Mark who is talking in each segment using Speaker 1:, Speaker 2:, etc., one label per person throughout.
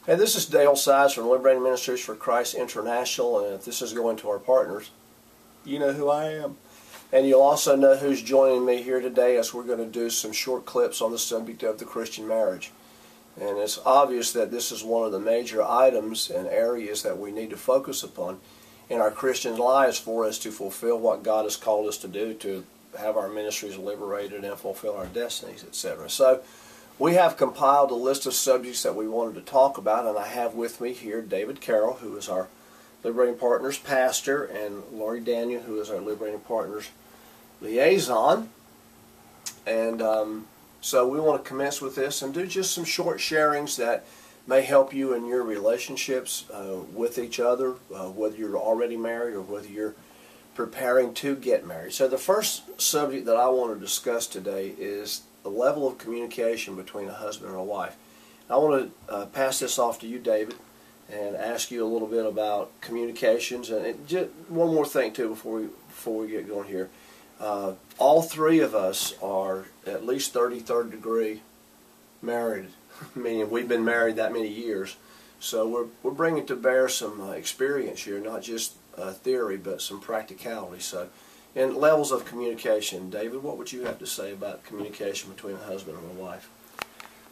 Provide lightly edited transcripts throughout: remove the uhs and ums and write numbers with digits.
Speaker 1: Hey, this is Dale Sides from Liberating Ministries for Christ International, and if this is going to our partners, you know who I am. And you'll also know who's joining me here today as we're going to do some short clips on the subject of the Christian marriage. And it's obvious that this is one of the major items and areas that we need to focus upon in our Christian lives for us to fulfill what God has called us to do, to have our ministries liberated and fulfill our destinies, etc. So we have compiled a list of subjects that we wanted to talk about, and I have with me here David Carroll, who is our Liberating Partners pastor, and Laurie Daniel, who is our Liberating Partners Liaison. And so we want to commence with this and do just some short sharings that may help you in your relationships with each other, whether you're already married or whether you're preparing to get married. So the first subject that I want to discuss today is the level of communication between a husband and a wife. I want to pass this off to you, David, and ask you a little bit about communications. And just one more thing too before we get going here. All three of us are at least 33rd degree married, meaning we've been married that many years. So we're bringing to bear some experience here, not just theory, but some practicality. So, in levels of communication, David, what would you have to say about communication between a husband and a wife?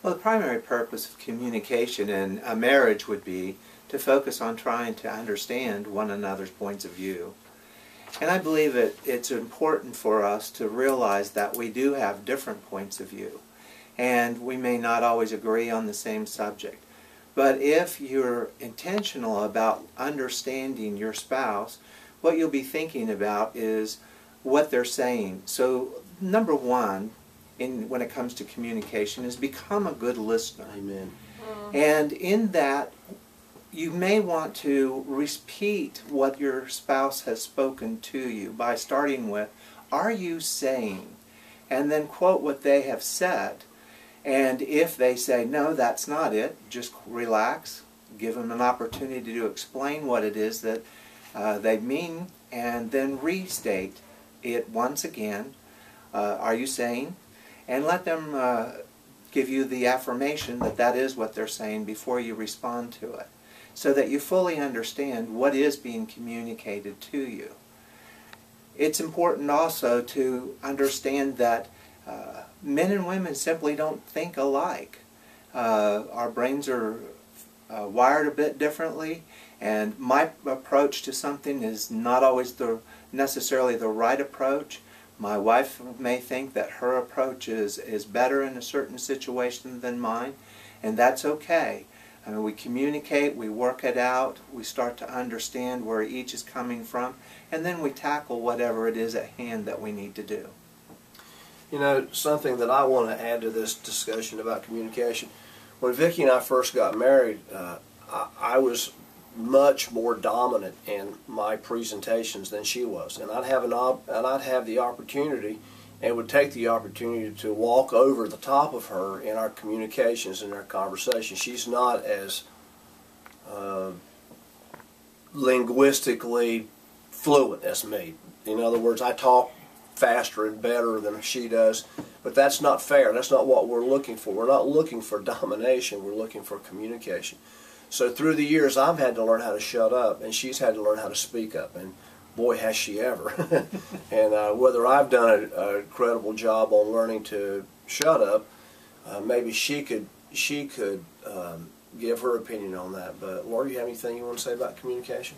Speaker 2: Well, the primary purpose of communication in a marriage would be to focus on trying to understand one another's points of view. And I believe it's important for us to realize that we do have different points of view, and we may not always agree on the same subject. But if you're intentional about understanding your spouse, what you'll be thinking about is what they're saying. So number one, when it comes to communication, is become a good listener.
Speaker 1: Amen.
Speaker 2: And in that, you may want to repeat what your spouse has spoken to you by starting with, "Are you saying?" And then quote what they have said. And if they say, "No, that's not it," just relax, give them an opportunity to explain what it is that they mean, and then restate it once again. "Are you saying?" And let them give you the affirmation that that is what they're saying before you respond to it, so that you fully understand what is being communicated to you. It's important also to understand that men and women simply don't think alike. Our brains are wired a bit differently, and my approach to something is not always necessarily the right approach. My wife may think that her approach is better in a certain situation than mine, and that's okay. I mean, we communicate, we work it out, we start to understand where each is coming from, and then we tackle whatever it is at hand that we need to do.
Speaker 1: You know, something that I want to add to this discussion about communication. When Vicki and I first got married, I was much more dominant in my presentations than she was, and I'd have the opportunity, and would take the opportunity to walk over the top of her in our communications and our conversation. She's not as linguistically fluent as me. In other words, I talk faster and better than she does, but that's not fair. That's not what we're looking for. We're not looking for domination. We're looking for communication. So through the years, I've had to learn how to shut up, and she's had to learn how to speak up, and boy, has she ever. And whether I've done a credible job on learning to shut up, maybe she could give her opinion on that. But Laura, do you have anything you want to say about communication?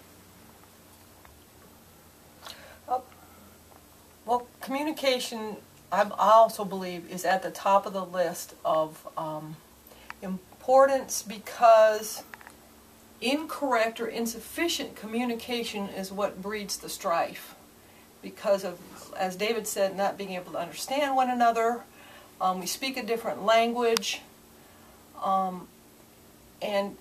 Speaker 3: Well, communication, I also believe, is at the top of the list of importance, because incorrect or insufficient communication is what breeds the strife. Because of, as David said, not being able to understand one another, we speak a different language, and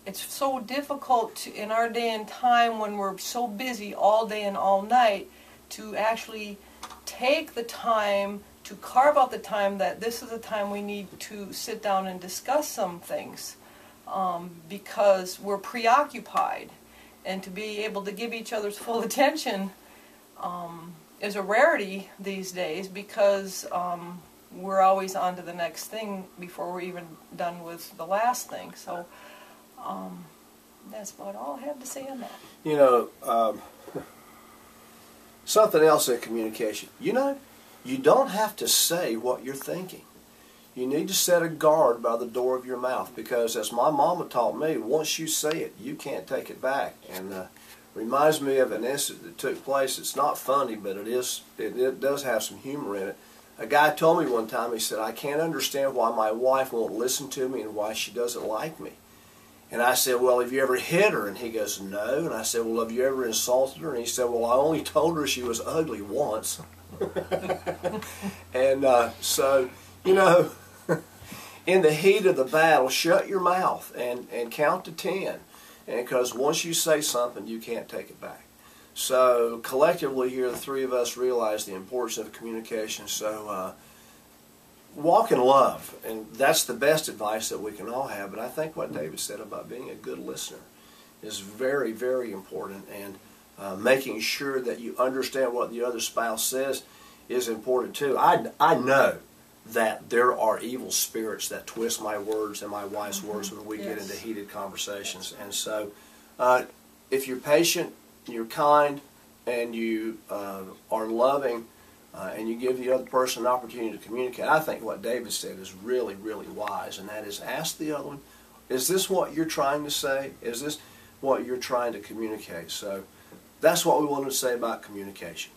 Speaker 3: it's so difficult in our day and time, when we're so busy all day and all night, to actually take the time to carve out the time that this is the time we need to sit down and discuss some things, because we're preoccupied. And to be able to give each other's full attention is a rarity these days, because we're always on to the next thing before we're even done with the last thing. So That's about all I have to say on that.
Speaker 1: You know, something else in communication. You know, you don't have to say what you're thinking. You need to set a guard by the door of your mouth, because as my mama taught me, once you say it, you can't take it back. And reminds me of an incident that took place. It's not funny, but it does have some humor in it. A guy told me one time, he said, I can't understand why my wife won't listen to me and why she doesn't like me. And I said, well, have you ever hit her? And he goes, no. And I said, well, have you ever insulted her? And he said, well, I only told her she was ugly once. And so, you know, in the heat of the battle, shut your mouth and count to 10. And because once you say something, you can't take it back. So collectively here, the three of us realize the importance of communication. So walk in love, and that's the best advice that we can all have. But I think what David said about being a good listener is very, very important, and making sure that you understand what the other spouse says is important too. I know that there are evil spirits that twist my words and my wife's words when we get into heated conversations. And so if you're patient, you're kind, and you are loving, and you give the other person an opportunity to communicate, I think what David said is really, really wise, and that is ask the other one, is this what you're trying to say? Is this what you're trying to communicate? So that's what we wanted to say about communication.